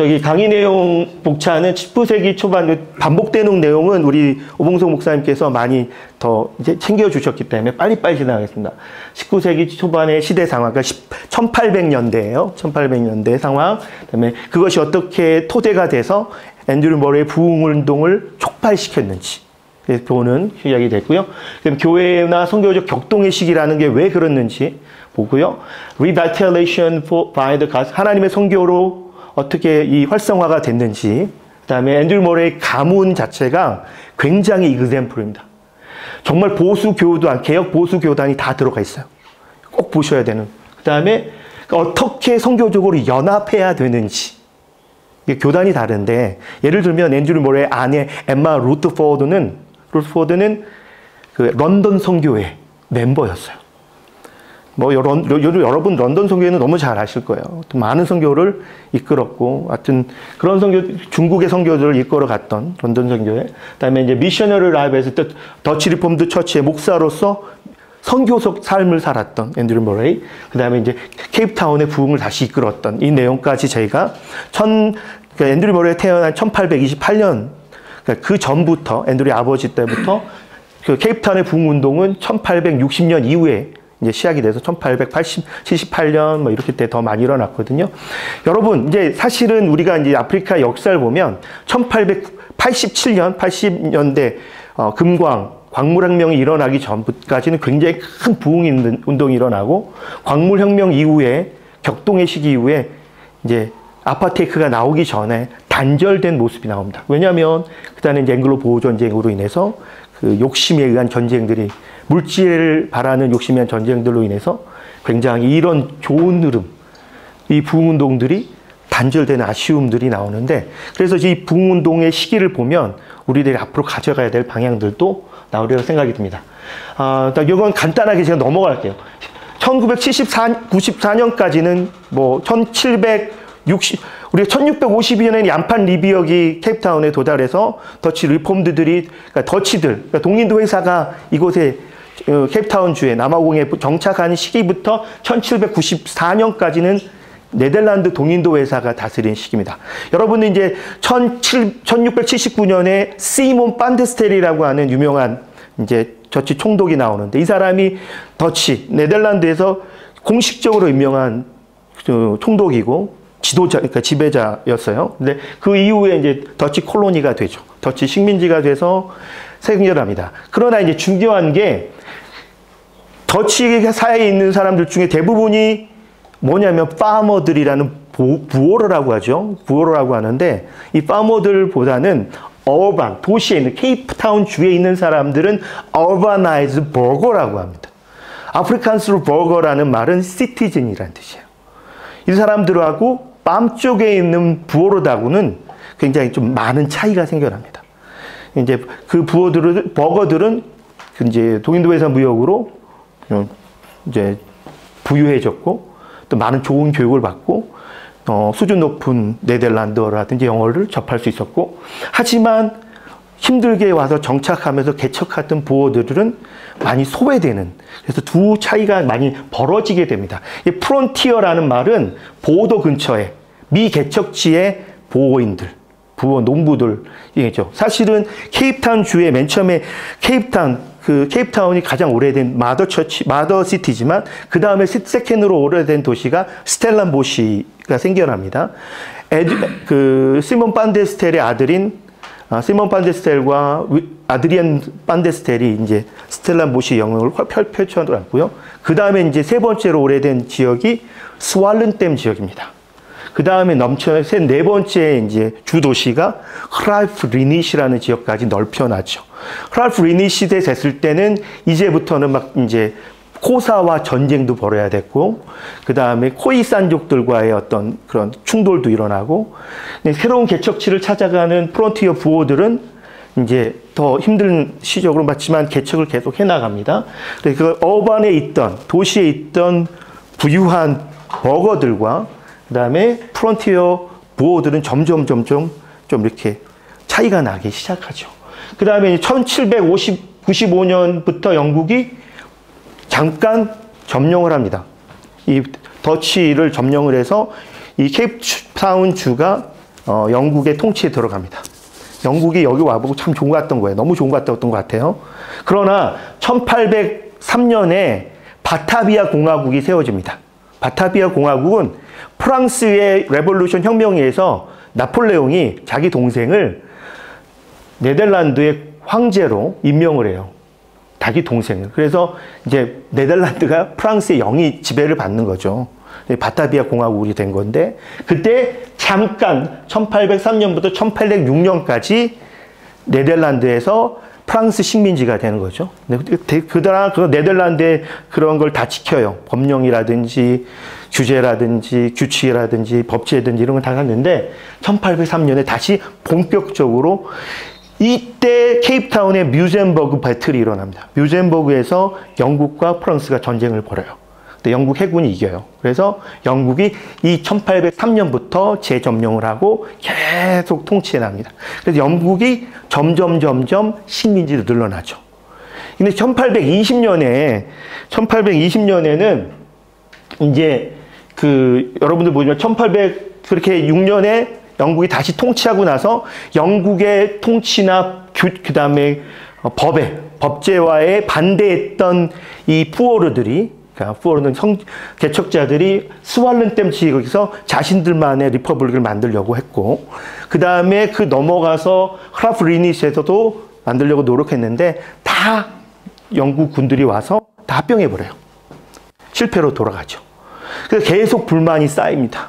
저기 강의 내용 복차는 19세기 초반 반복되는 내용은 우리 오봉석 목사님께서 많이 더 이제 챙겨주셨기 때문에 빨리빨리 지나가겠습니다. 19세기 초반의 시대 상황, 그러니까 1800년대예요. 1800년대 상황. 그다음에 그것이 어떻게 토대가 돼서 앤드류 머레이의 부흥운동을 촉발시켰는지 보는 시작이 됐고요. 그다음에 교회나 선교적 격동의 시기라는 게 왜 그렇는지 보고요. Revitalization by the gospel, 하나님의 선교로 어떻게 이 활성화가 됐는지, 그다음에 앤드류 머레이의 가문 자체가 굉장히 이그젬플입니다. 정말 보수 교단, 개혁 보수 교단이 다 들어가 있어요. 꼭 보셔야 되는. 그다음에 어떻게 선교적으로 연합해야 되는지. 이게 교단이 다른데, 예를 들면 앤드류 머레이의 아내 엠마 루트포드는 그 런던 선교회 멤버였어요. 뭐 여러분 런던 선교회는 너무 잘 아실 거예요. 많은 선교를 이끌었고, 하여튼 그런 선교, 중국의 선교들을 이끌어 갔던 런던 선교회. 그다음에 이제 미셔너리 라이브에서 더치 리폼드 처치의 목사로서 선교적 삶을 살았던 앤드류 머레이. 그다음에 이제 케이프타운의 부흥을 다시 이끌었던 이 내용까지 저희가 그러니까 앤드류 머레이가 태어난 1828년, 그러니까 그 전부터 앤드류 아버지 때부터 그 케이프타운의 부흥 운동은 1860년 이후에 이제 시작이 돼서 1878년 뭐 이렇게 때 더 많이 일어났거든요. 여러분, 이제 사실은 우리가 이제 아프리카 역사를 보면 1887년, 80년대 금광 광물혁명이 일어나기 전까지는 굉장히 큰 부흥 운동이 일어나고, 광물혁명 이후에 격동의 시기 이후에 이제 아파테이크가 나오기 전에 단절된 모습이 나옵니다. 왜냐하면 그다음에 이제 앵글로 보호 전쟁으로 인해서 그 욕심에 의한 전쟁들이, 물질을 바라는 욕심에 의한 전쟁들로 인해서 굉장히 이런 좋은 흐름, 이 부흥운동들이 단절되는 아쉬움들이 나오는데, 그래서 이 부흥운동의 시기를 보면 우리들이 앞으로 가져가야 될 방향들도 나오리라고 생각이 듭니다. 이건 간단하게 제가 넘어갈게요. 1994년까지는 뭐 1652년에 얀판 리비역이 케이프타운에 도달해서 더치 리폼드들이, 그러니까 더치들, 그러니까 동인도 회사가 이곳에 케이프타운 주에 남아공에 정착한 시기부터 1794년까지는 네덜란드 동인도 회사가 다스린 시기입니다. 여러분은 이제 1679년에 시몬 판데스텔이라고 하는 유명한 이제 더치 총독이 나오는데, 이 사람이 더치 네덜란드에서 공식적으로 유명한 총독이고 지도자, 그러니까 지배자였어요. 근데 그 이후에 이제 더치 콜로니가 되죠. 더치 식민지가 돼서 생겨납니다. 그러나 이제 중요한 게, 더치 사회에 있는 사람들 중에 대부분이 뭐냐면 파머들이라는 부어러라고 하죠. 부어러라고 하는데, 이 파머들보다는 어반, 도시에 있는 케이프타운 주에 있는 사람들은 urbanized burger라고 합니다. 아프리칸스로 버거라는 말은 시티즌이라는 뜻이에요. 이 사람들하고 밤 쪽에 있는 부어러하고는 굉장히 좀 많은 차이가 생겨납니다. 이제 그 버거들은 이제 동인도 회사 무역으로 이제 부유해졌고, 또 많은 좋은 교육을 받고, 수준 높은 네덜란드어라든지 영어를 접할 수 있었고, 하지만 힘들게 와서 정착하면서 개척했던 부어들은 많이 소외되는, 그래서 두 차이가 많이 벌어지게 됩니다. 이 프론티어라는 말은 보도 근처에 미개척지의 보호인들, 부어 농부들이죠. 사실은 케이프타운 주에 맨 처음에 케이프타운이 가장 오래된 마더 시티지만, 그 다음에 세컨으로 오래된 도시가 스텔란보시가 생겨납니다. 시몬 판데스텔의 아들인 시몬 판데스텔과 아드리안 판데스텔이 이제 스텔란보시 영역을 펼쳐놨고요. 그 다음에 이제 세 번째로 오래된 지역이 스왈른댐 지역입니다. 그 다음에 네 번째 이제 주도시가 흐랄프 리닛이라는 지역까지 넓혀놨죠. 흐랄프 리닛 시대 됐을 때는 이제부터는 막 이제 코사와 전쟁도 벌여야 됐고, 그 다음에 코이산족들과의 어떤 그런 충돌도 일어나고, 새로운 개척지를 찾아가는 프론티어 부호들은 이제 더 힘든 시적으로 맞지만 개척을 계속 해나갑니다. 그 어반에 있던, 도시에 있던 부유한 버거들과 그 다음에 프론티어 부호들은 점점 좀 이렇게 차이가 나기 시작하죠. 그 다음에 1795년부터 영국이 잠깐 점령을 합니다. 이 더치를 점령을 해서 이 케이프타운 주가 영국의 통치에 들어갑니다. 영국이 여기 와보고 참 좋은 것 같던 거예요. 너무 좋은 것 같았던 것 같아요. 그러나 1803년에 바타비아 공화국이 세워집니다. 바타비아 공화국은 프랑스의 레볼루션 혁명에 의해서 나폴레옹이 자기 동생을 네덜란드의 황제로 임명을 해요. 자기 동생을. 그래서 이제 네덜란드가 프랑스의 영위 지배를 받는 거죠. 바타비아 공화국이 된 건데, 그때 잠깐 1803년부터 1806년까지 네덜란드에서 프랑스 식민지가 되는 거죠. 그러나 그 네덜란드의 그런 걸 다 지켜요. 법령이라든지 규제라든지 규칙이라든지 법제든지 이런 걸 다 갔는데 1803년에 다시 본격적으로 이때 케이프타운의 뮤젠버그 배틀이 일어납니다. 뮤젠버그에서 영국과 프랑스가 전쟁을 벌여요. 근데 영국 해군이 이겨요. 그래서 영국이 이 1803년부터 재점령을 하고 계속 통치해 납니다. 그래서 영국이 점점 식민지로 늘어나죠. 근데 1820년에는 이제 여러분들 보시면 1806년에 영국이 다시 통치하고 나서 영국의 통치나 그다음에 법제화에 반대했던 이 푸어르들이, 푸어르는 개척자들이 스왈른댐 지역에서 자신들만의 리퍼블릭을 만들려고 했고, 그 다음에 넘어가서 크라프리니시에서도 만들려고 노력했는데 다 영국 군들이 와서 다 합병해버려요. 실패로 돌아가죠. 그래서 계속 불만이 쌓입니다.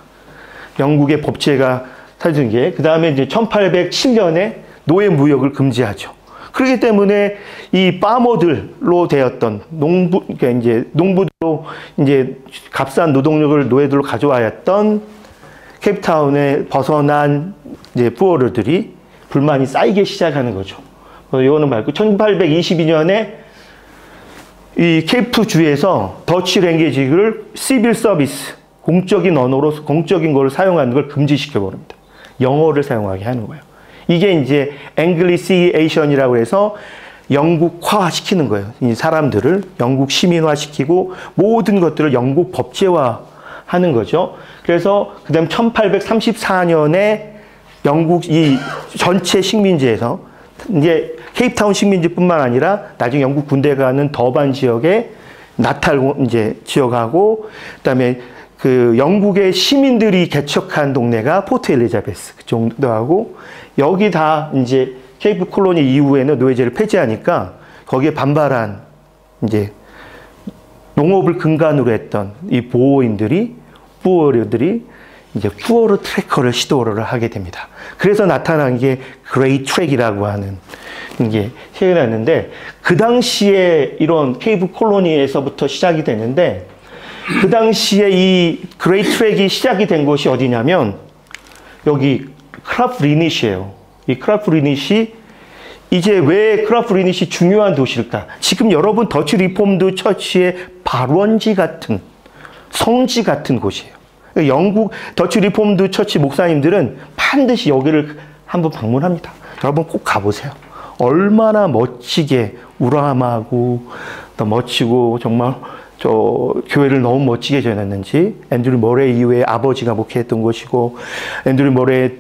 영국의 법제가 사라진 게, 그 다음에 이제 1807년에 노예 무역을 금지하죠. 그렇기 때문에 이 파머들로 되었던 그러니까 이제 농부들로 이제 값싼 노동력을 노예들로 가져와야 했던 케이프타운에 벗어난 이제 푸어르들이 불만이 쌓이기 시작하는 거죠. 이거는 말고 1822년에 이 케이프 주에서 더치 랭귀지를 시빌 서비스, 공적인 언어로 공적인 걸 사용하는 걸 금지시켜 버립니다. 영어를 사용하게 하는 거예요. 이게 이제 앵글리시에이션이라고 해서 영국화 시키는 거예요. 이 사람들을 영국 시민화 시키고 모든 것들을 영국 법제화 하는 거죠. 그래서 그다음 1834년에 영국 이 전체 식민지에서 이제 케이프타운 식민지뿐만 아니라 나중에 영국 군대가 가는 더반 지역에 나탈 이제 지역하고, 그다음에 영국의 시민들이 개척한 동네가 포트 엘리자베스 그 정도 하고, 여기 다 이제 케이프 콜로니 이후에는 노예제를 폐지하니까 거기에 반발한 이제 농업을 근간으로 했던 이 보호인들이, 푸어르들이 이제 푸어르 트래커를 시도를 하게 됩니다. 그래서 나타난 게 그레이 트랙이라고 하는 게 생겨났는데, 그 당시에 이런 케이프 콜로니에서부터 시작이 되는데, 그 당시에 이 그레이 트랙이 시작이 된 곳이 어디냐면 여기 크라프리닛이에요. 이 크라프리닛이 이제 왜 크라프리닛이 중요한 도시일까? 지금 여러분 더치 리폼드 처치의 발원지 같은, 성지 같은 곳이에요. 영국 더치 리폼드 처치 목사님들은 반드시 여기를 한번 방문합니다. 여러분 꼭 가보세요. 얼마나 멋지게 우람하고 더 멋지고 정말 교회를 너무 멋지게 지어놨는지. 앤드류 머레이 이후에 아버지가 목회했던 곳이고, 앤드류 머레이의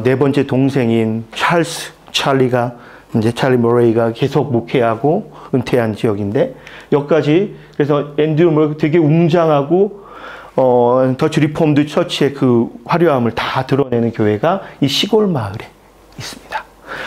네 번째 동생인 찰리 머레이가 계속 목회하고 은퇴한 지역인데, 여기까지. 그래서 앤드류 머레이가 되게 웅장하고 더치 리폼드 처치의 그 화려함을 다 드러내는 교회가 이 시골 마을에 있습니다.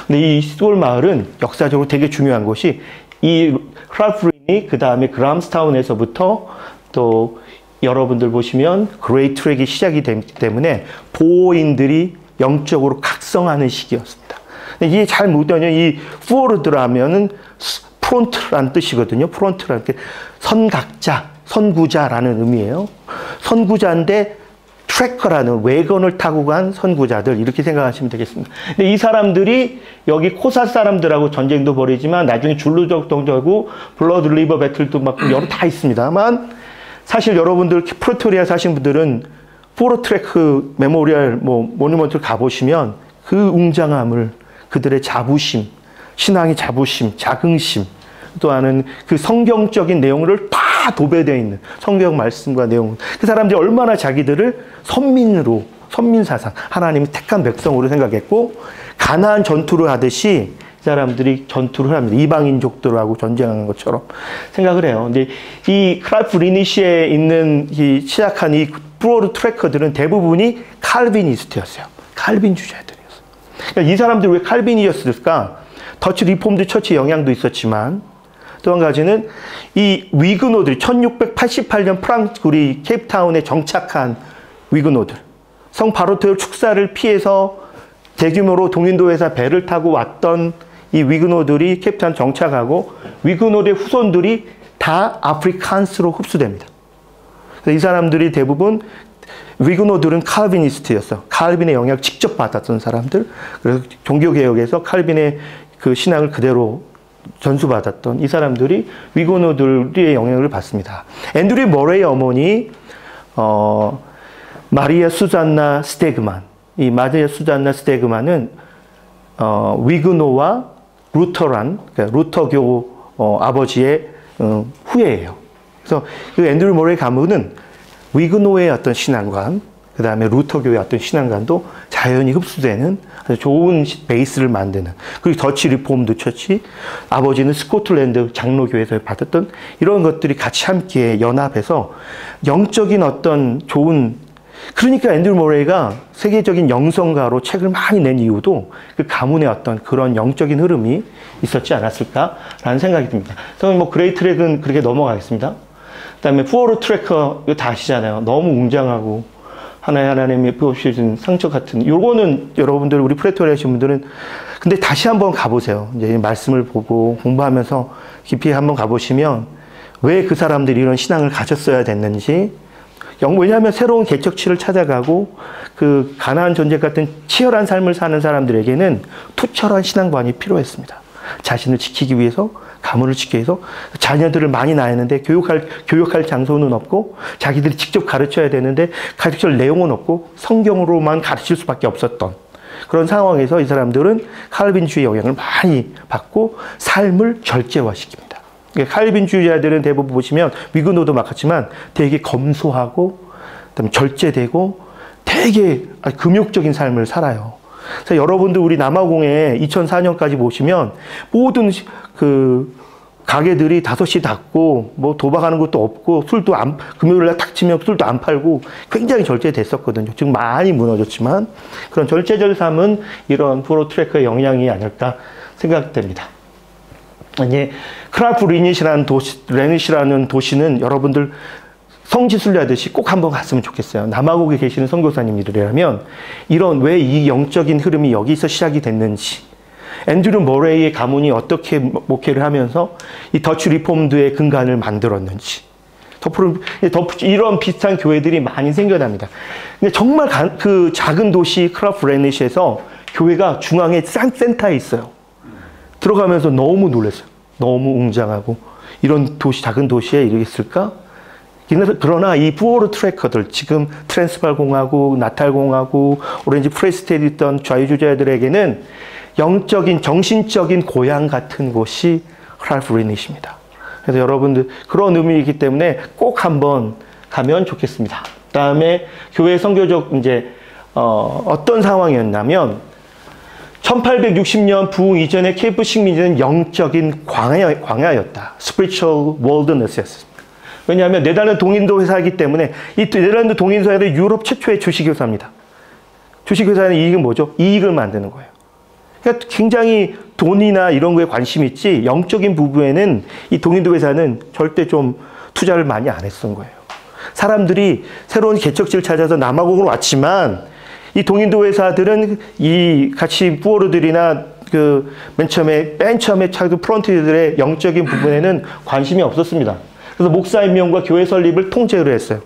근데 이 시골 마을은 역사적으로 되게 중요한 것이, 이 크라프리니 그 다음에 그람스타운에서부터 또 여러분들 보시면 그레이 트랙이 시작이 되기 때문에 보호인들이 영적으로 각성하는 시기였습니다. 이게 잘 못하면 이 푸어르드라면은 프론트라는 뜻이거든요. 프론트라는 게 선각자, 선구자라는 의미예요. 선구자인데 트래커라는 외건을 타고 간 선구자들, 이렇게 생각하시면 되겠습니다. 근데 이 사람들이 여기 코사 사람들하고 전쟁도 벌이지만 나중에 줄루족 동족하고 블러드 리버 배틀도 막 여러 다 있습니다만, 사실 여러분들 프리토리아 사신 분들은 포로 트래크 메모리얼 모니먼트를 가보시면 그 웅장함을, 그들의 자부심, 신앙의 자부심, 자긍심, 또한 그 성경적인 내용을 다 도배되어 있는 성경 말씀과 내용, 그 사람들이 얼마나 자기들을 선민사상, 하나님이 택한 백성으로 생각했고, 가나안 전투를 하듯이 이 사람들이 전투를 합니다. 이방인족들하고 전쟁하는 것처럼 생각을 해요. 근데 이 클라이프 리니시에 있는 시작한 이 푸어르 트래커들은 대부분이 칼비니스트였어요. 칼빈주의자들이었어요. 그러니까 이 사람들이 왜 칼빈이었을까? 더치 리폼드 처치 영향도 있었지만, 또 한 가지는 이 위그노들이 1688년 우리 케이프타운에 정착한 위그노들, 성 바로테오 축사를 피해서 대규모로 동인도 회사 배를 타고 왔던 이 위그노들이 케이프타운 정착하고, 위그노들의 후손들이 다 아프리칸스로 흡수됩니다. 그래서 이 사람들이 대부분, 위그노들은 칼비니스트였어. 칼빈의 영향을 직접 받았던 사람들. 그래서 종교개혁에서 칼빈의 그 신앙을 그대로 전수받았던 이 사람들이 위그노들의 영향을 받습니다. 앤드류 머레이 어머니, 마리아 수잔나 스테그만. 이 마리아 수잔나 스테그만은 위그노와 루터란, 그러니까 루터교 아버지의 후예예요. 그래서 그 앤드류 머레이 가문은 위그노의 어떤 신앙관, 그 다음에 루터교의 어떤 신앙관도 자연히 흡수되는 아주 좋은 베이스를 만드는, 그리고 더치 리폼드 처치, 아버지는 스코틀랜드 장로교에서 받았던 이런 것들이 같이 함께 연합해서 영적인 어떤 좋은, 그러니까 앤드류 모레이가 세계적인 영성가로 책을 많이 낸 이유도 그 가문의 어떤 그런 영적인 흐름이 있었지 않았을까라는 생각이 듭니다. 그래서 뭐 그레이트 트랙은 그렇게 넘어가겠습니다. 그 다음에 푸어르 트래커, 이거 다 아시잖아요. 너무 웅장하고 하나님이 부어주신 상처 같은, 요거는 여러분들, 우리 프레토리아 하신 분들은 근데 다시 한번 가보세요. 이제 말씀을 보고 공부하면서 깊이 한번 가보시면 왜 그 사람들이 이런 신앙을 가졌어야 됐는지, 왜냐하면 새로운 개척지를 찾아가고 그 가나안 전쟁 같은 치열한 삶을 사는 사람들에게는 투철한 신앙관이 필요했습니다. 자신을 지키기 위해서, 가문을 지키기 위해서. 자녀들을 많이 낳았는데 교육할 장소는 없고, 자기들이 직접 가르쳐야 되는데 가르칠 내용은 없고, 성경으로만 가르칠 수밖에 없었던 그런 상황에서 이 사람들은 칼빈주의 영향을 많이 받고 삶을 절제화시킵니다. 칼빈주의자들은 대부분 보시면 위그노도 마찬가지지만 되게 검소하고, 그다음에 절제되고 되게 금욕적인 삶을 살아요. 그래서 여러분들 우리 남아공에 2004년까지 보시면 모든 그 가게들이 5시 닫고 뭐 도박하는 것도 없고, 술도 안, 금요일날 탁 치면 술도 안 팔고 굉장히 절제됐었거든요. 지금 많이 무너졌지만 그런 절제절삼은 이런 푸어르 트래커의 영향이 아닐까 생각됩니다. 이제 크라프 레닛이라는 도시는 여러분들 성지순례 하듯이 꼭 한번 갔으면 좋겠어요. 남아공에 계시는 선교사님들이라면 이런 왜 이 영적인 흐름이 여기서 시작이 됐는지, 앤드류 머레이의 가문이 어떻게 목회를 하면서 이 더치 리폼드의 근간을 만들었는지, 이런 비슷한 교회들이 많이 생겨납니다. 근데 정말 그 작은 도시 크라프 레닛에서 교회가 중앙에 센터에 있어요. 들어가면서 너무 놀랐어요. 너무 웅장하고, 이런 도시, 작은 도시에 이렇게 있을까? 그러나 이 푸어르 트래커들, 지금 트랜스발 공화국, 나탈 공화국, 오렌지 프레스텔이 있던 좌유주자들에게는 영적인, 정신적인 고향 같은 곳이 크라이프 리닛입니다. 그래서 여러분들 그런 의미이기 때문에 꼭 한번 가면 좋겠습니다. 그다음에 교회 선교적 이제 어떤 상황이었냐면 1860년 부흥 이전의 케이프 식민지는 영적인 광야였다. Spiritual wilderness였습니다. 왜냐하면 네덜란드 동인도 회사이기 때문에 이 네덜란드 동인도 회사는 유럽 최초의 주식회사입니다. 주식회사의 이익은 뭐죠? 이익을 만드는 거예요. 그러니까 굉장히 돈이나 이런 거에 관심이 있지, 영적인 부분에는 이 동인도 회사는 절대 좀 투자를 많이 안 했던 거예요. 사람들이 새로운 개척지를 찾아서 남아공으로 왔지만 이 동인도 회사들은 이 같이 푸어르들이나 그 맨 처음에 차그 프론트들의 영적인 부분에는 관심이 없었습니다. 그래서 목사 임명과 교회 설립을 통째로 했어요.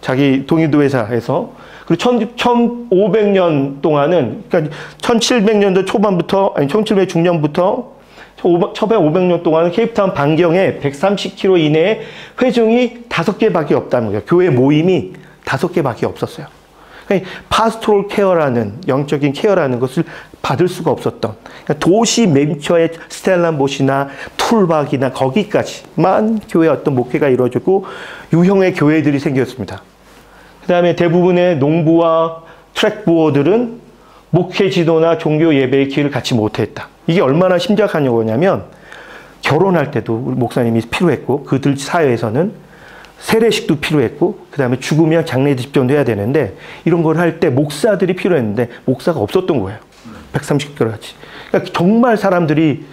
자기 동인도 회사에서. 그리고 1500년 동안은, 그러니까 1700년도 초반부터, 아니 1700 중년부터 1500년 동안은 케이프타운 반경에 130km 이내에 회중이 5개밖에 없다는 거예요. 교회 모임이 5개밖에 없었어요. 그러니까 파스토럴 케어라는, 영적인 케어라는 것을 받을 수가 없었던, 그러니까 도시 맨처의 스텔란보시나 툴박이나 거기까지만 교회 어떤 목회가 이루어지고 유형의 교회들이 생겼습니다. 그 다음에 대부분의 농부와 트랙 부어들은 목회 지도나 종교 예배의 기회를 갖지 못했다. 이게 얼마나 심각한 거냐면 결혼할 때도 우리 목사님이 필요했고 그들 사회에서는 세례식도 필요했고 그 다음에 죽으면 장례 집전도 해야 되는데 이런 걸 할 때 목사들이 필요했는데 목사가 없었던 거예요. 130개월 같이. 그러니까 정말 사람들이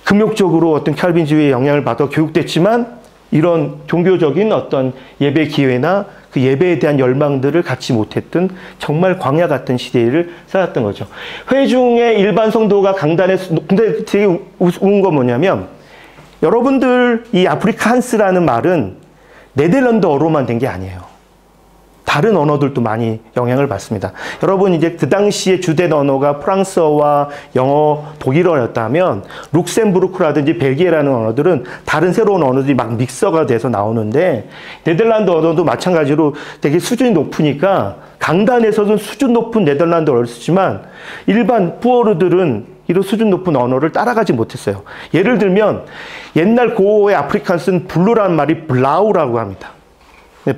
금욕적으로 어떤 칼빈주의의 영향을 받아 교육됐지만 이런 종교적인 어떤 예배 기회나 그 예배에 대한 열망들을 갖지 못했던 정말 광야 같은 시대를 살았던 거죠. 회중의 일반 성도가 강단에서, 근데 되게 우스운 건 뭐냐면 여러분들 이 아프리칸스라는 말은 네덜란드어로만 된 게 아니에요. 다른 언어들도 많이 영향을 받습니다. 여러분 이제 그 당시에 주된 언어가 프랑스어와 영어, 독일어였다면 룩셈부르크라든지 벨기에라는 언어들은 다른 새로운 언어들이 막 믹서가 돼서 나오는데 네덜란드 언어도 마찬가지로 되게 수준이 높으니까 강단에서는 수준 높은 네덜란드어를 쓰지만 일반 푸어르들은 이런 수준 높은 언어를 따라가지 못했어요. 예를 들면 옛날 고어의 아프리칸스는 블루라는 말이 블라우라고 합니다.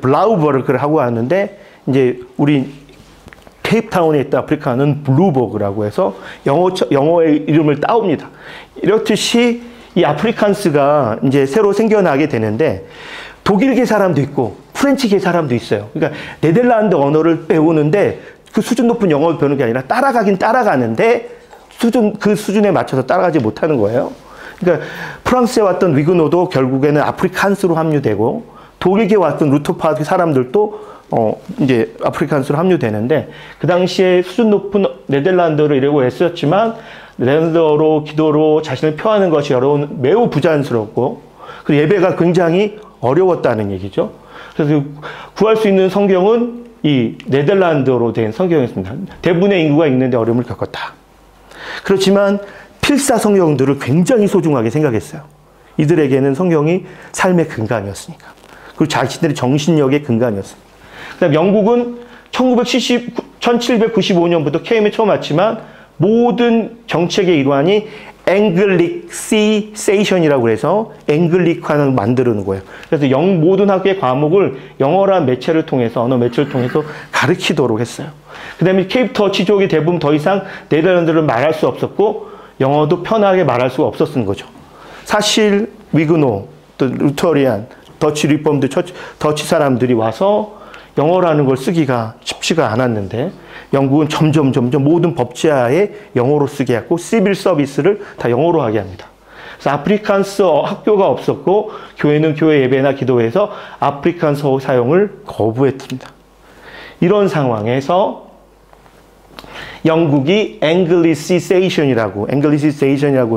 블라우버그를 하고 하는데 이제 우리 케이프타운에 있던 아프리카는 블루버그라고 해서 영어의 이름을 따옵니다. 이렇듯이 이 아프리칸스가 이제 새로 생겨나게 되는데 독일계 사람도 있고 프렌치계 사람도 있어요. 그러니까 네덜란드 언어를 배우는데 그 수준 높은 영어를 배우는 게 아니라 따라가긴 따라가는데 그 수준에 맞춰서 따라가지 못하는 거예요. 그러니까 프랑스에 왔던 위그노도 결국에는 아프리칸스로 합류되고 독일계 왔던 루터파드 사람들도 이제 아프리칸스로 합류되는데 그 당시에 수준 높은 네덜란드어를 이러고 애썼지만 네덜란드어로 기도로 자신을 표하는 것이 매우 부자연스럽고 그 예배가 굉장히 어려웠다는 얘기죠. 그래서 구할 수 있는 성경은 이 네덜란드어로 된 성경이었습니다. 대부분의 인구가 읽는데 어려움을 겪었다. 그렇지만 필사 성경들을 굉장히 소중하게 생각했어요. 이들에게는 성경이 삶의 근간이었으니까. 그리고 자신들의 정신력의 근간이었습니다. 그다음 영국은 1795년부터 케임에 처음 왔지만 모든 정책의 일환이 앵글리시세이션이라고 해서 앵글리칸을 만드는 거예요. 그래서 모든 학교의 과목을 영어라는 매체를 통해서 언어 매체를 통해서 가르치도록 했어요. 그다음에 케이프 더치족이 대부분 더 이상 네덜란드를 말할 수 없었고 영어도 편하게 말할 수가 없었던 거죠. 사실 위그노, 또 루터리안, 더치 리폼드 더치 사람들이 와서 영어라는 걸 쓰기가 쉽지가 않았는데 영국은 점점 모든 법제하에 영어로 쓰게 했고 시빌 서비스를 다 영어로 하게 합니다. 그래서 아프리칸스 학교가 없었고 교회는 교회 예배나 기도회에서 아프리칸서 사용을 거부했습니다. 이런 상황에서 영국이 앵글리시세이션이라고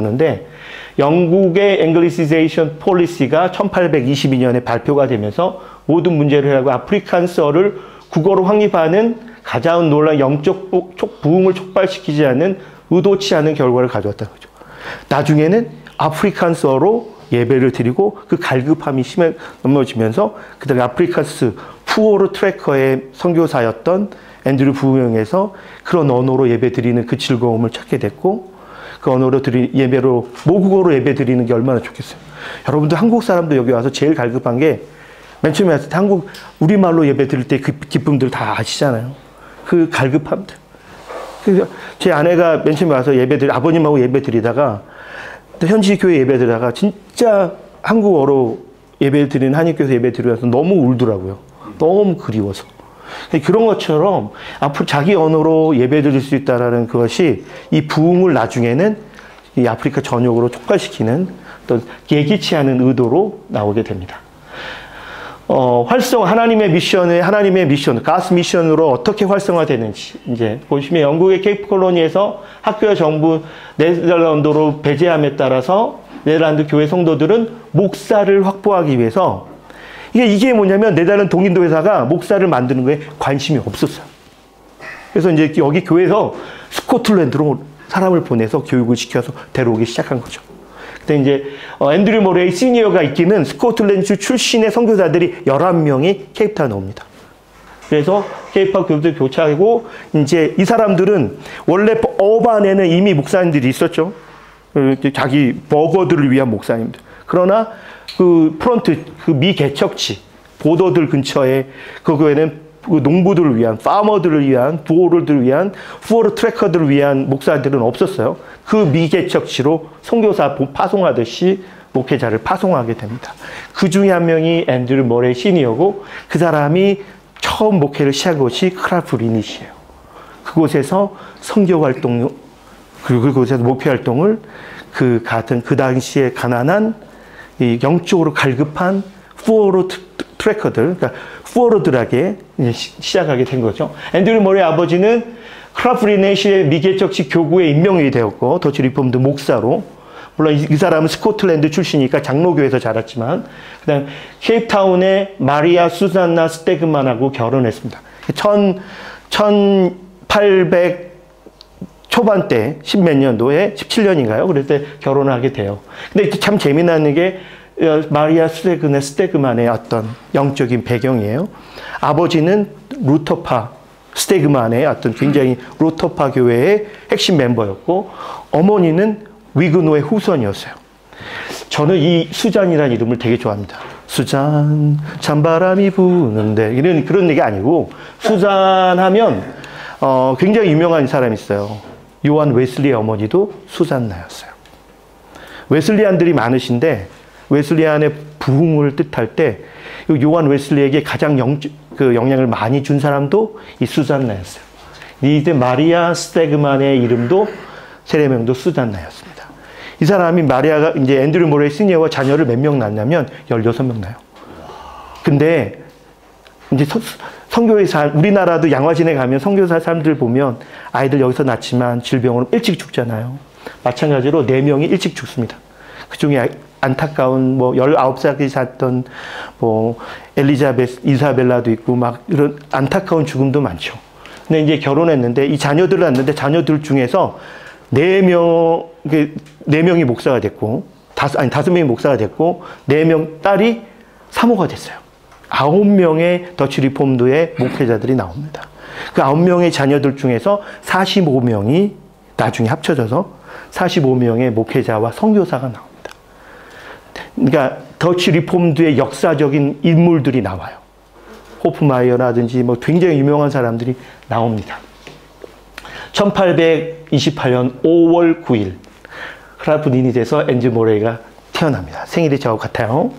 하는데 영국의 앵글리시세이션 폴리시가 1822년에 발표가 되면서 모든 문제를 해결하고 아프리칸스어를 국어로 확립하는 가장 놀라운 영적 부흥을 촉발시키지 않는 의도치 않은 결과를 가져왔다는 거죠. 나중에는 아프리칸스어로 예배를 드리고 그 갈급함이 심해 넘어지면서 그다음에 아프리칸스 푸어르 트래커의 선교사였던 앤드류 부흥에서 그런 언어로 예배 드리는 그 즐거움을 찾게 됐고 그 언어로 예배로 모국어로 예배 드리는 게 얼마나 좋겠어요. 여러분들 한국 사람도 여기 와서 제일 갈급한 게 맨 처음에 왔을 때 한국 우리말로 예배 드릴 때 그 기쁨들 다 아시잖아요. 그 갈급함들. 제 아내가 맨 처음에 와서 아버님하고 예배 드리다가 현지 교회 예배 드리다가 진짜 한국어로 예배 드리는 한인교회에서 예배 드리면서 너무 울더라고요. 너무 그리워서. 그런 것처럼 앞으로 자기 언어로 예배 드릴 수 있다는 것이 이 부흥을 나중에는 이 아프리카 전역으로 촉발시키는 어떤 예기치 않은 의도로 나오게 됩니다. 하나님의 미션, 가스 미션으로 어떻게 활성화되는지, 이제 보시면 영국의 케이프 콜로니에서 학교와 정부 네덜란드로 배제함에 따라서 네덜란드 교회 성도들은 목사를 확보하기 위해서 이게 뭐냐면 네덜란드 동인도 회사가 목사를 만드는 거에 관심이 없었어요. 그래서 이제 여기 교회에서 스코틀랜드로 사람을 보내서 교육을 시켜서 데려오기 시작한 거죠. 그때 이제 앤드류 모레이 시니어가 있기는 스코틀랜드 출신의 선교사들이 11명이 케이프타운에 옵니다. 그래서 케이프타운 교육들 교차하고 이제 이 사람들은 원래 어반에는 이미 목사님들이 있었죠. 자기 버거들을 위한 목사님들. 그러나 그 프론트, 그 미 개척지, 보더들 근처에 그 교회는 그 농부들을 위한, 파머들을 위한, 부호들을 위한, 후어로 트래커들을 위한 목사들은 없었어요. 그 미개척시로 선교사 파송하듯이 목회자를 파송하게 됩니다. 그 중에 한 명이 앤드류 머레이 시니어고 그 사람이 처음 목회를 시작한 곳이 크라프 리닛이에요. 그곳에서 선교 활동, 그곳에서 목회 활동을 그 당시에 가난한 영적으로 갈급한 후어로 트래커들, 그러니까 후어로들에게 시작하게 된 거죠. 앤드류 머레이 아버지는 크라프 리닛의 미개척식 교구에 임명이 되었고 더치 리폼드 목사로, 물론 이 사람은 스코틀랜드 출신이니까 장로교에서 자랐지만 그다음 케이프타운의 마리아 수잔나 스테그만하고 결혼했습니다. 1800 초반때 10몇 년도에 17년인가요? 그럴 때 결혼하게 돼요. 근데 참 재미나는 게 마리아 스테그만의 어떤 영적인 배경이에요. 아버지는 루터파 스테그만의 어떤 굉장히 루터파 교회의 핵심 멤버였고 어머니는 위그노의 후손이었어요. 저는 이 수잔이라는 이름을 되게 좋아합니다. 수잔 찬바람이 부는데 그런 얘기 아니고 수잔 하면 굉장히 유명한 사람이 있어요. 요한 웨슬리의 어머니도 수잔나였어요. 웨슬리안들이 많으신데 웨슬리안의 부흥을 뜻할 때 요한 웨슬리에게 가장 영향을 많이 준 사람도 이 수잔나였어요. 이때 마리아 스테그만의 이름도 세례명도 수잔나였습니다. 이 사람이 마리아가 이제 앤드류 모레이 시니어와 자녀를 몇 명 낳냐면 16명 낳아요. 근데 이제 선교회사, 우리나라도 양화진에 가면 선교사 사람들 보면 아이들 여기서 낳지만 질병으로 일찍 죽잖아요. 마찬가지로 4명이 일찍 죽습니다. 그 중에 안타까운 19살까지 살던 엘리자베스, 이사벨라도 있고 막 이런 안타까운 죽음도 많죠. 근데 이제 결혼했는데 이 자녀들을 낳는데 자녀들 중에서 4명이 목사가 됐고, 5명이 목사가 됐고, 4명 딸이 사모가 됐어요. 9명의 더치 리폼드의 목회자들이 나옵니다. 그 9명의 자녀들 중에서 45명이 나중에 합쳐져서 45명의 목회자와 선교사가 나옵니다. 그러니까 더치 리폼드의 역사적인 인물들이 나와요. 호프마이어라든지 굉장히 유명한 사람들이 나옵니다. 1828년 5월 9일 크라프 리닛에서 앤드류 모레이가 태어납니다. 생일이 저하고 같아요.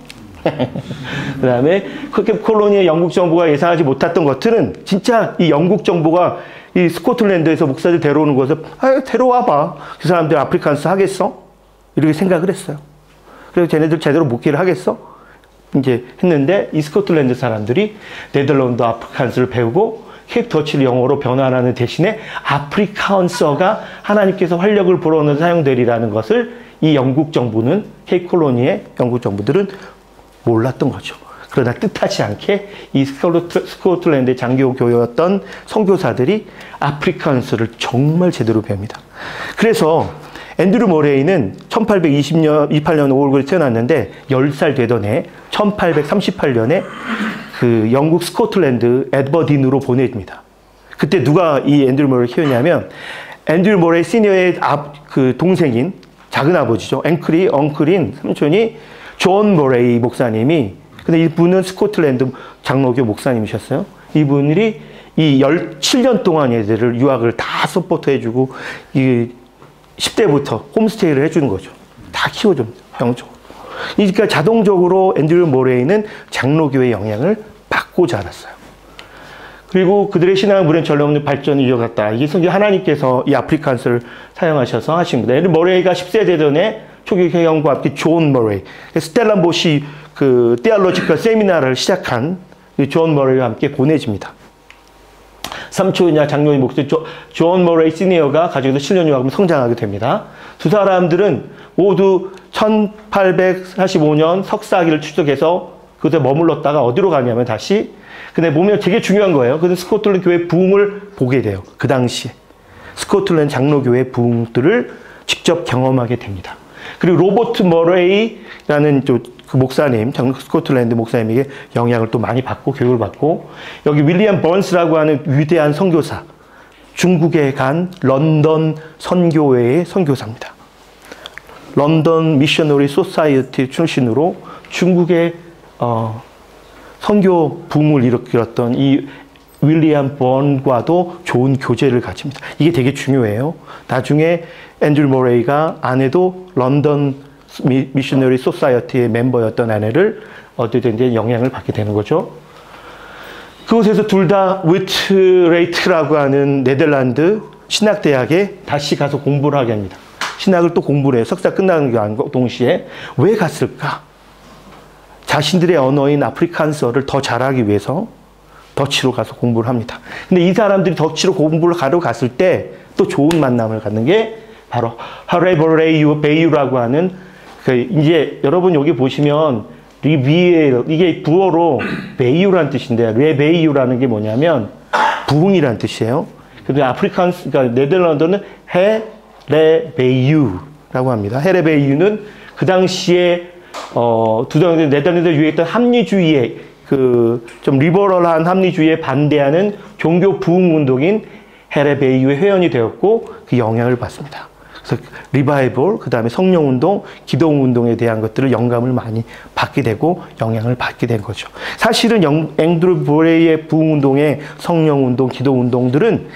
그 다음에 흑캡 콜로니의 영국 정부가 예상하지 못했던 것들은 진짜 이 영국 정부가 이 스코틀랜드에서 목사들 데려오는 것을 데려와봐. 그 사람들 아프리칸스 하겠어? 이렇게 생각을 했어요. 그래서 쟤네들 제대로 목회를 하겠어? 이제 했는데 이 스코틀랜드 사람들이 네덜란드 아프리칸스를 배우고 케이프 더치를 영어로 변환하는 대신에 아프리카언서가 하나님께서 활력을 불어넣는 사용되리라는 것을 이 영국 정부는, 케이프 콜로니의 영국 정부들은 몰랐던 거죠. 그러나 뜻하지 않게 이 스코틀랜드의 장교교였던 선교사들이 아프리카언서를 정말 제대로 배웁니다. 그래서 앤드류 모레이는 1828년 5월 9일 태어났는데 10살 되던 해 1838년에 그 영국 스코틀랜드 에드버딘으로 보내집니다. 그때 누가 이 앤드류 모레이를 키웠냐면 앤드류 모레이 시니어의 그 동생인 작은 아버지죠. 엉클인 삼촌이 존 모레이 목사님이, 근데 이분은 스코틀랜드 장로교 목사님이셨어요. 이분이 이 17년 동안 얘들을 유학을 다 서포트 해주고 이 10대부터 홈스테이를 해주는 거죠. 다 키워줍니다. 영적으로. 그러니까 자동적으로 앤드류 모레이는 장로교의 영향을 받고 자랐어요. 그리고 그들의 신앙을 무련 전례없는 발전을 이어갔다. 이게 하나님께서 이 아프리칸스를 사용하셔서 하신 겁니다. 앤드류 모레이가 10세 되전에 초기 경영과 함께 존 모레이, 스텔란보시 그 테올로지컬 세미나를 시작한 존 모레이와 함께 보내집니다. 삼촌이냐 장로인 목사 존 모레이 시니어가 가족에서 7년 유학을 성장하게 됩니다. 두 사람들은 모두 1845년 석사기를 출석해서 그곳에 머물렀다가 어디로 가냐면 다시, 근데 보면 되게 중요한 거예요. 그래서 스코틀랜드 교회 부흥을 보게 돼요. 그 당시에 스코틀랜드 장로교회 부흥들을 직접 경험하게 됩니다. 그리고 로버트 머레이라는 그 목사님, 스코틀랜드 목사님에게 영향을 또 많이 받고 교육을 받고, 여기 윌리엄 번스라고 하는 위대한 선교사, 중국에 간 런던 선교회의 선교사입니다. 런던 미셔너리 소사이어티 출신으로 중국의 선교 붐을 일으켰던 이 윌리엄 번과도 좋은 교제를 가집니다. 이게 되게 중요해요. 나중에 앤드류 모레이가 아내도 런던 미셔너리 소사이어티의 멤버였던 아내를 어디든지 영향을 받게 되는 거죠. 그곳에서 둘 다 위트레이트라고 하는 네덜란드 신학대학에 다시 가서 공부를 하게 합니다. 신학을 또 공부를 해요. 석사 끝나는 동시에. 왜 갔을까? 자신들의 언어인 아프리칸스어를 더 잘하기 위해서 더치로 가서 공부를 합니다. 근데 이 사람들이 더치로 공부를 가러 갔을 때 또 좋은 만남을 갖는 게 바로 하레버레이유 베이유라고 하는 이제 여러분 여기 보시면 리비에 이게 부어로 베이유라는 뜻인데 레베이유라는 게 뭐냐면 부흥이라는 뜻이에요. 근데 아프리칸스 그러니까 네덜란드는 헤레베이유라고 합니다. 헤레베이유는 그 당시에 네덜란드에 유행했던 합리주의의 좀 리버럴한 합리주의에 반대하는 종교 부흥 운동인 헤레베이유의 회원이 되었고 그 영향을 받습니다. 그래서 리바이벌, 그 다음에 성령운동, 기도운동에 대한 것들을 영감을 많이 받게 되고 영향을 받게 된 거죠. 사실은 앤드류 모레이의 부흥운동의 성령운동, 기도운동들은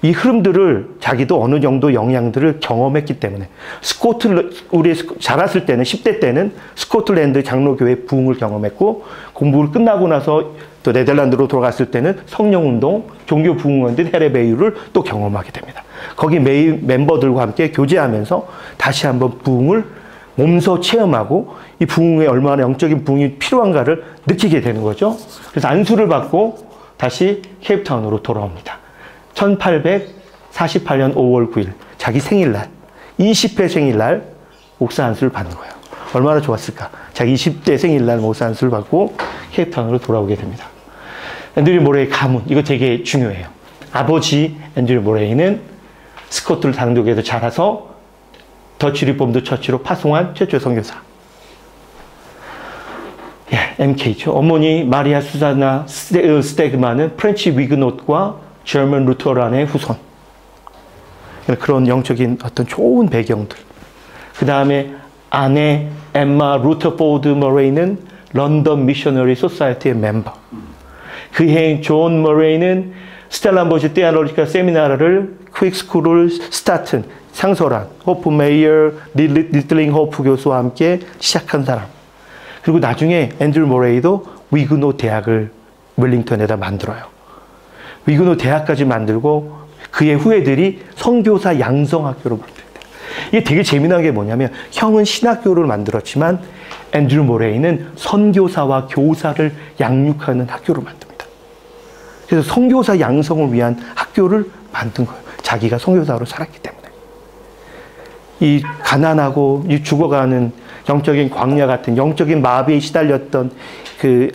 이 흐름들을 자기도 어느 정도 영향들을 경험했기 때문에 우리 자랐을 때는 10대 때는 스코틀랜드 장로교회 부흥을 경험했고 공부를 끝나고 나서 또 네덜란드로 돌아갔을 때는 성령운동, 종교 부흥원들 헤레베이유를 또 경험하게 됩니다. 거기 멤버들과 함께 교제하면서 다시 한번 부흥을 몸소 체험하고 이 부흥에 얼마나 영적인 부흥이 필요한가를 느끼게 되는 거죠. 그래서 안수를 받고 다시 케이프타운으로 돌아옵니다. 1848년 5월 9일 자기 생일날 20회 생일날 목사 안수를 받는 거예요. 얼마나 좋았을까. 자기 20대 생일날 목사 안수를 받고 케이프타운으로 돌아오게 됩니다. 앤드류 모레이 가문 이거 되게 중요해요. 아버지 앤드류 모레이는 스코틀 장로교에서 자라서 더치 리폼드 처치로 파송한 최초의 선교사. MK죠. 어머니 마리아 수자나 스테그만은 프렌치 위그노트와 저먼 루터란의 후손. 그런 영적인 어떤 좋은 배경들. 그 다음에 아내 엠마 루터포드 머레이는 런던 미셔너리 소사이어티의 멤버. 그 해인 존 머레이는 스텔란보시 테올로지컬 세미나르를 퀵스쿨을 스타튼 창설한 호프 메이어 리틀링 호프 교수와 함께 시작한 사람. 그리고 나중에 앤드류 모레이도 위그노 대학을 웰링턴에다 만들어요. 위그노 대학까지 만들고 그의 후예들이 선교사 양성학교로 만듭니다. 이게 되게 재미난 게 뭐냐면 형은 신학교를 만들었지만 앤드류 모레이는 선교사와 교사를 양육하는 학교를 만듭니다. 그래서 선교사 양성을 위한 학교를 만든 거예요. 자기가 선교사로 살았기 때문에. 이 가난하고 이 죽어가는 영적인 광야 같은 영적인 마비에 시달렸던 그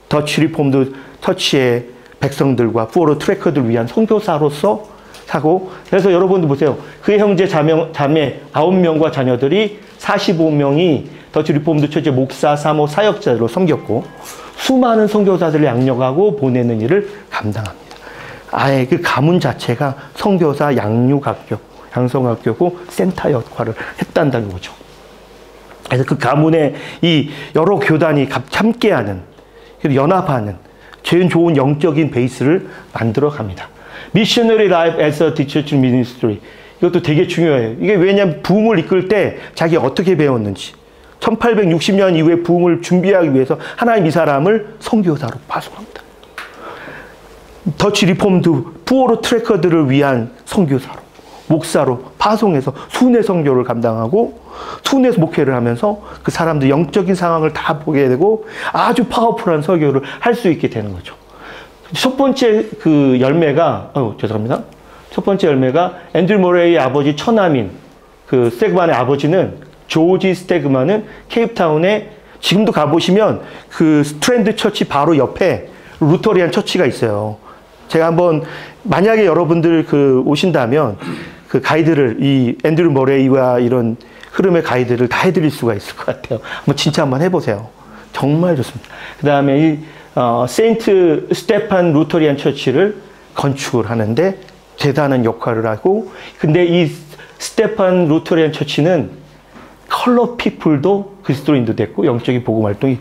더치 리폼드 터치의 백성들과 푸어로 트래커들 위한 선교사로서 사고, 그래서 여러분들 보세요. 그의 형제 자매 9명과 자녀들이 45명이 더치 리폼드 처치 목사, 사모, 사역자로 섬겼고 수많은 선교사들을 양육하고 보내는 일을 감당합니다. 아예 그 가문 자체가 선교사 양육학교, 양성학교고 센터 역할을 했다는 거죠. 그래서 그 가문의 이 여러 교단이 함께하는, 연합하는 제일 좋은 영적인 베이스를 만들어 갑니다. Missionary Life as a Church Ministry. 이것도 되게 중요해요. 이게 왜냐하면 부흥을 이끌 때 자기가 어떻게 배웠는지. 1860년 이후에 부흥을 준비하기 위해서 하나님 이 사람을 선교사로 파송합니다. 더치 리폼드 푸어로 트래커들을 위한 선교사로, 목사로 파송해서 순회 선교를 감당하고 순회 목회를 하면서 그 사람들 영적인 상황을 다 보게 되고 아주 파워풀한 설교를 할 수 있게 되는 거죠. 첫 번째 그 열매가, 죄송합니다. 첫 번째 열매가 앤드류 모레이의 아버지 처남인 그 스테그만의 아버지는 조지 스테그만은 케이프타운에 지금도 가보시면 그 스트랜드 처치 바로 옆에 루터리안 처치가 있어요. 제가 한번 만약에 여러분들 그 오신다면 그 가이드를 이 앤드류 모레이와 이런 흐름의 가이드를 다 해드릴 수가 있을 것 같아요. 한번 진짜 한번 해보세요. 정말 좋습니다. 그 다음에 이 세인트 스테판 루터리안 처치를 건축을 하는데 대단한 역할을 하고, 근데 이 스테판 루터리안 처치는 컬러 피플도 그리스도인도 됐고 영적인 복음 활동이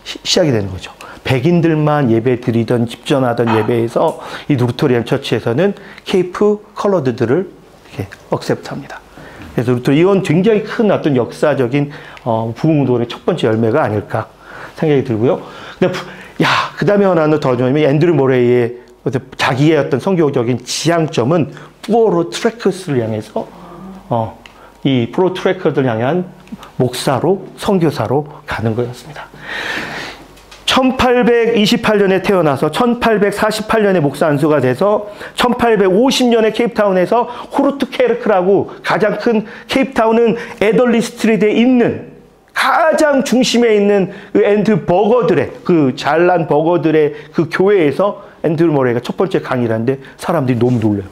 시작이 되는 거죠. 백인들만 예배 드리던 집전하던 예배에서 이 루터리안 처치에서는 케이프 컬러드들을 이렇게 억셉트합니다. 그래서 이건 굉장히 큰 어떤 역사적인 부흥운동의 첫 번째 열매가 아닐까 생각이 들고요. 근데 그 다음에 하나 더 좋으면 앤드류 모레이의 자기의 어떤 선교적인 지향점은 푸어로 트래커스를 향해서 이 프로 트래커들 향한 목사로 선교사로 가는 거였습니다. 1828년에 태어나서 1848년에 목사 안수가 돼서 1850년에 케이프타운에서 호르트케르크라고 가장 큰 케이프타운은 에덜리 스트리트에 있는 가장 중심에 있는 그 앤드류 버거들의 그 잘난 버거들의 그 교회에서 앤드류 모레이가 첫 번째 강의를 하는데 사람들이 너무 놀라요.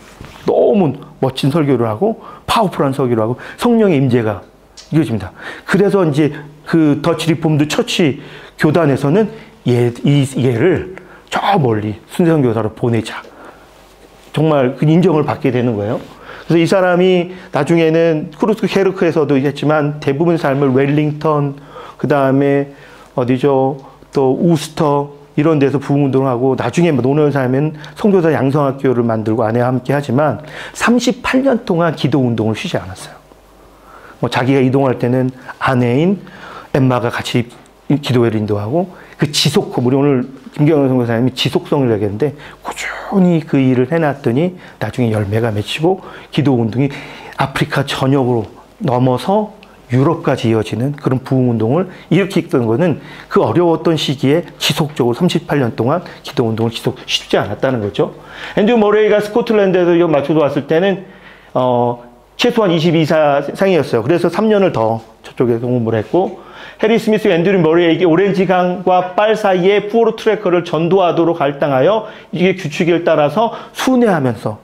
너무 멋진 설교를 하고 파워풀한 설교를 하고 성령의 임재가 이루어집니다. 그래서 이제 그 더치 리폼드 처치 교단에서는 얘를 저 멀리 순회선교사로 보내자. 정말 그 인정을 받게 되는 거예요. 그래서 이 사람이 나중에는 호르트케르크에서도 했지만 대부분 삶을 웰링턴, 그 다음에 어디죠? 또 우스터 이런 데서 부흥운동을 하고 나중에 노년을 살면 선교사 양성학교를 만들고 아내와 함께 하지만 38년 동안 기도운동을 쉬지 않았어요. 자기가 이동할 때는 아내인 엠마가 같이 기도회를 인도하고 그 지속성, 우리 오늘 김경영 선교사님이 지속성을 얘기했는데 꾸준히 그 일을 해놨더니 나중에 열매가 맺히고 기도운동이 아프리카 전역으로 넘어서 유럽까지 이어지는 그런 부흥운동을 일으켰던 것은 그 어려웠던 시기에 지속적으로 38년 동안 기도운동을 쉽지 않았다는 거죠. 앤드류 모레이가 스코틀랜드에서 맞춰서 왔을 때는 최소한 22상이었어요. 그래서 3년을 더 저쪽에서 공부를 했고 해리 스미스 앤드류 모레이에게 오렌지 강과 빨 사이에 푸어로 트래커를 전도하도록 할당하여 이게 규칙을 따라서 순회하면서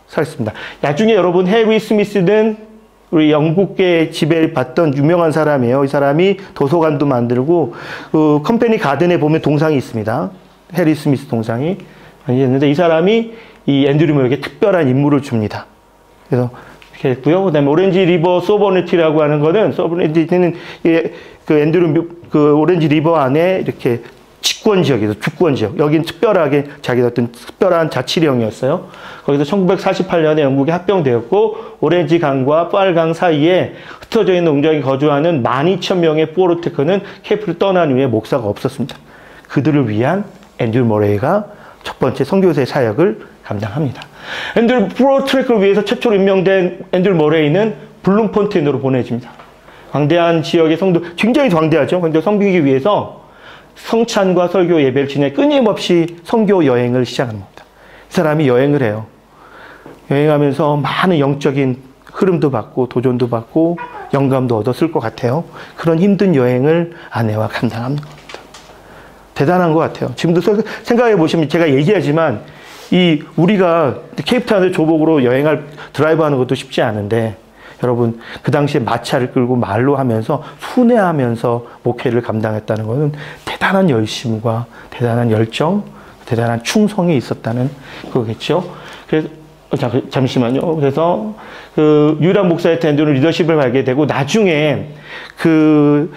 살았습니다. 나중에 여러분 해리 스미스는 우리 영국계 지배를 받던 유명한 사람이에요. 이 사람이 도서관도 만들고 그 컴퍼니 가든에 보면 동상이 있습니다. 해리 스미스 동상이 있는데 이 사람이 이 앤드류 모레이에게 특별한 임무를 줍니다. 그래서 이렇게 했고요. 그다음에 오렌지 리버 소버니티라고 하는 거는 소버니티는 그 앤드류 그 오렌지 리버 안에 이렇게 직권 지역에서 주권 지역 여긴 특별하게 자기 어떤 특별한 자치령이었어요. 거기서 1948년에 영국에 합병되었고 오렌지 강과 빨강 사이에 흩어져 있는 농장에 거주하는 12,000명의 푸어로테크는 케이프를 떠난 후에 목사가 없었습니다. 그들을 위한 앤드류 모레이가 첫 번째 선교사의 사역을 감당합니다. 앤드류 푸어로테크를 위해서 최초로 임명된 앤드류 모레이는 블룸폰테인으로 보내집니다. 광대한 지역의 성도, 굉장히 광대하죠. 근데 섬기기 위해서 성찬과 설교 예배를 지내 끊임없이 선교 여행을 시작합니다. 이 사람이 여행을 해요. 여행하면서 많은 영적인 흐름도 받고 도전도 받고 영감도 얻었을 것 같아요. 그런 힘든 여행을 아내와 감당합니다. 대단한 것 같아요. 지금도 생각해 보시면 제가 얘기하지만 우리가 케이프타운을 조복으로 여행할 드라이브하는 것도 쉽지 않은데 여러분 그 당시에 마차를 끌고 말로 하면서 순회하면서 목회를 감당했다는 것은 대단한 열심과 대단한 열정, 대단한 충성이 있었다는 거겠죠. 그래서 잠시만요. 그래서 그 유일한 목사의 텐드는 리더십을 발게 되고 나중에 그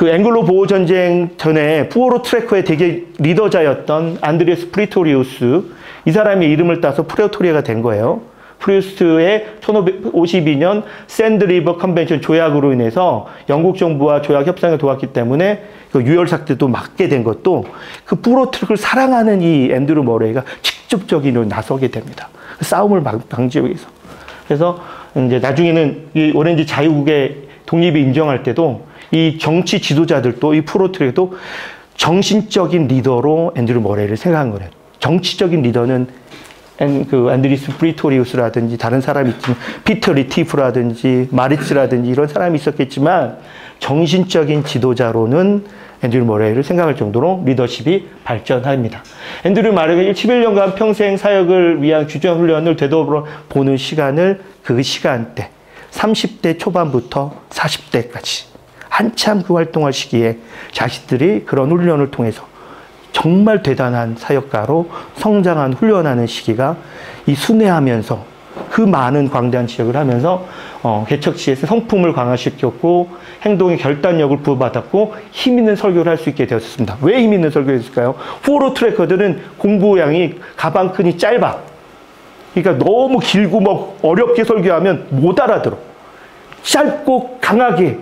앵글로 보호 전쟁 전에 푸어로 트래커의 되게 리더자였던 안드레스 프리토리우스 이 사람의 이름을 따서 프레토리아가 된 거예요. 프리우스의 1552년 샌드리버 컨벤션 조약으로 인해서 영국 정부와 조약 협상을 도왔기 때문에 그 유혈삭제도 막게 된 것도 그 푸어로 트래커를 사랑하는 이 앤드류 모레이가 직접적으로 나서게 됩니다. 싸움을 방지하기 위해서. 그래서 이제 나중에는 이 오렌지 자유국의 독립이 인정할 때도 이 정치 지도자들도 이 푸어로 트래커도 정신적인 리더로 앤드류 모레이를 생각한 거예요. 정치적인 리더는 그 안드리스 프리토리우스라든지 다른 사람이 있지만 피터 리티프라든지 마리츠라든지 이런 사람이 있었겠지만 정신적인 지도자로는 앤드류 모레이를 생각할 정도로 리더십이 발전합니다. 앤드류 모레이가 11년간 평생 사역을 위한 규정 훈련을 되돌아 보는 시간을 그 시간대 30대 초반부터 40대까지 한참 그 활동할 시기에 자신들이 그런 훈련을 통해서 정말 대단한 사역가로 성장한 훈련하는 시기가 이 순회하면서 그 많은 광대한 지역을 하면서 개척지에서 성품을 강화시켰고 행동의 결단력을 부여받았고 힘 있는 설교를 할 수 있게 되었습니다. 왜 힘 있는 설교를 했을까요? 포로 트래커들은 공부량이 가방끈이 짧아. 그러니까 너무 길고 뭐 어렵게 설교하면 못 알아들어. 짧고 강하게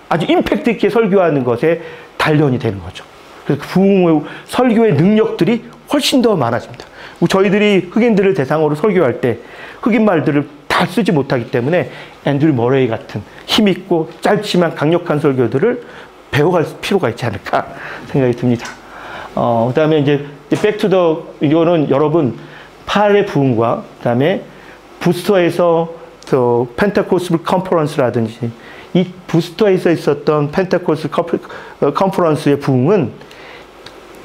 아주 임팩트 있게 설교하는 것에 단련이 되는 거죠. 그래서 부흥의 설교의 능력들이 훨씬 더 많아집니다. 저희들이 흑인들을 대상으로 설교할 때 흑인 말들을 다 쓰지 못하기 때문에 앤드류 머레이 같은 힘있고 짧지만 강력한 설교들을 배워갈 필요가 있지 않을까 생각이 듭니다. 그 다음에 이제 백투더 이거는 여러분 팔의 부흥과 그 다음에 부스터에서 펜테코스트 컨퍼런스라든지 이 부스터에서 있었던 펜테코스트 컨퍼런스의 부흥은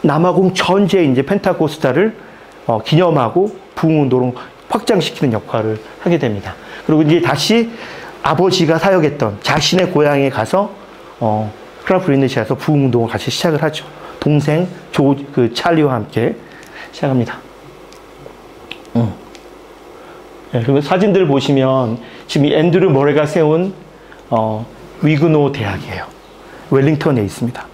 남아공 전체에 이제 펜타코스타를 기념하고 부흥운동을 확장시키는 역할을 하게 됩니다. 그리고 이제 다시 아버지가 사역했던 자신의 고향에 가서 크라프 리니시에서 부흥운동을 같이 시작을 하죠. 동생 찰리와 함께 시작합니다. 네, 그리고 사진들 보시면 지금 이 앤드류 머레가 세운 위그노 대학이에요. 웰링턴에 있습니다.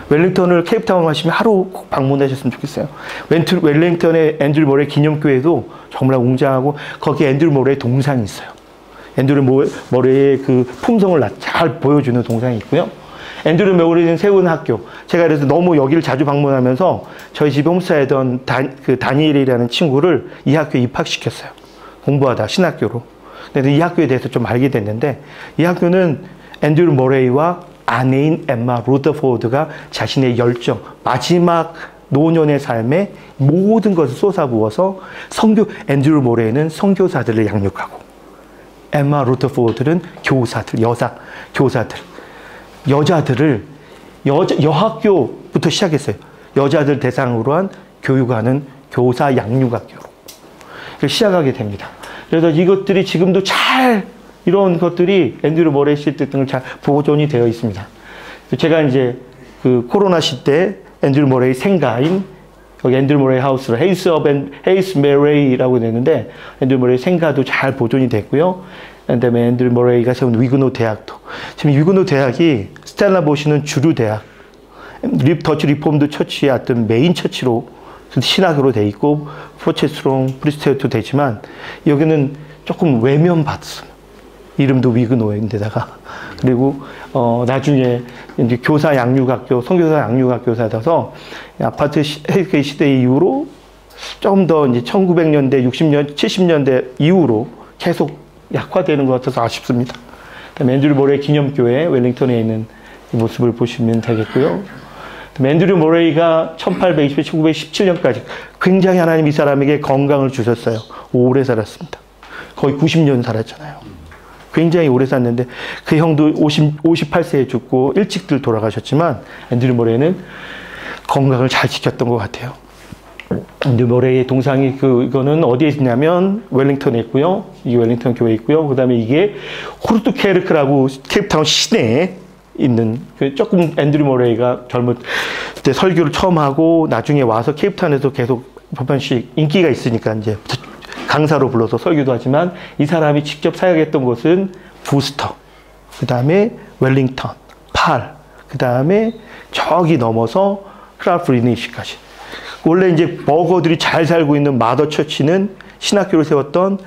웰링턴을 케이프타운 가시면 하루 꼭 방문하셨으면 좋겠어요. 웰링턴의 앤드류 머레 기념교회도 정말 웅장하고 거기에 앤드류 머레의 동상이 있어요. 앤드류 머레의 그 품성을 잘 보여주는 동상이 있고요. 앤드류 머레는 세운 학교. 제가 그래서 너무 여기를 자주 방문하면서 저희 집에 홈스타이던 다니엘이라는 친구를 이 학교에 입학시켰어요. 공부하다 신학교로. 근데 이 학교에 대해서 좀 알게 됐는데 이 학교는 앤드류 머레이와 아내인 엠마 루더포드가 자신의 열정, 마지막 노년의 삶에 모든 것을 쏟아부어서 앤드류 모레이는 선교사들을 양육하고 엠마 루더포드는 교사들, 교사들, 여자들을 여학교부터 시작했어요. 여자들 대상으로 한 교육하는 교사 양육학교로 시작하게 됩니다. 그래서 이것들이 지금도 이런 것들이 앤드류 머레이 시대 등을 잘 보존이 되어 있습니다. 제가 이제 그 코로나 시대 앤드류 머레이 생가인 여기 앤드류 머레이 하우스로 헤이스 메레이라고 되는데 앤드류 머레이 생가도 잘 보존이 됐고요. 그다음에 앤드류 머레이가 세운 위그노 대학도 지금 위그노 대학이 스텔라보시는 주류 대학, 더치 리폼드 처치의 어떤 메인 처치로 신학으로 돼 있고 프로체스론, 프리스테어도 되지만 여기는 조금 외면받습니다. 이름도 위그노인데다가 그리고 나중에 이제 교사 양육학교, 선교사 양육학교사라서 아파트 시대 이후로 조금 더 이제 1900년대, 60년, 70년대 이후로 계속 약화되는 것 같아서 아쉽습니다. 그다음에 앤드류 모레이 기념교회 웰링턴에 있는 이 모습을 보시면 되겠고요. 앤드류 모레이가 1820, 1917년까지 굉장히 하나님 이 사람에게 건강을 주셨어요. 오래 살았습니다. 거의 90년 살았잖아요. 굉장히 오래 살았는데 그 형도 58세에 죽고 일찍들 돌아가셨지만 앤드류 모레이는 건강을 잘 지켰던 것 같아요. 앤드류 모레이의 동상이 이거는 어디에 있냐면 웰링턴에 있고요. 이 웰링턴 교회에 있고요. 그 다음에 이게 호르투케르크라고 케이프타운 시내에 있는 조금 앤드류 모레이가 젊을 때 설교를 처음 하고 나중에 와서 케이프타운에서 계속 몇 번씩 인기가 있으니까 이제 강사로 불러서 설교도 하지만 이 사람이 직접 사역했던 곳은 부스터, 그 다음에 웰링턴, 그 다음에 저기 넘어서 크라프 리니시까지. 원래 이제 버거들이 잘 살고 있는 마더 처치는 신학교를 세웠던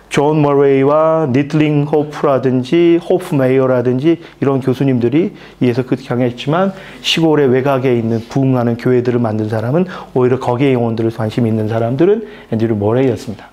존 머레이와 니틀링 호프라든지 호프 메이어라든지 이런 교수님들이 이에서 그렇게 강했지만 시골의 외곽에 있는 부흥하는 교회들을 만든 사람은 오히려 거기에 영혼들을 관심이 있는 사람들은 앤드류 머레이였습니다.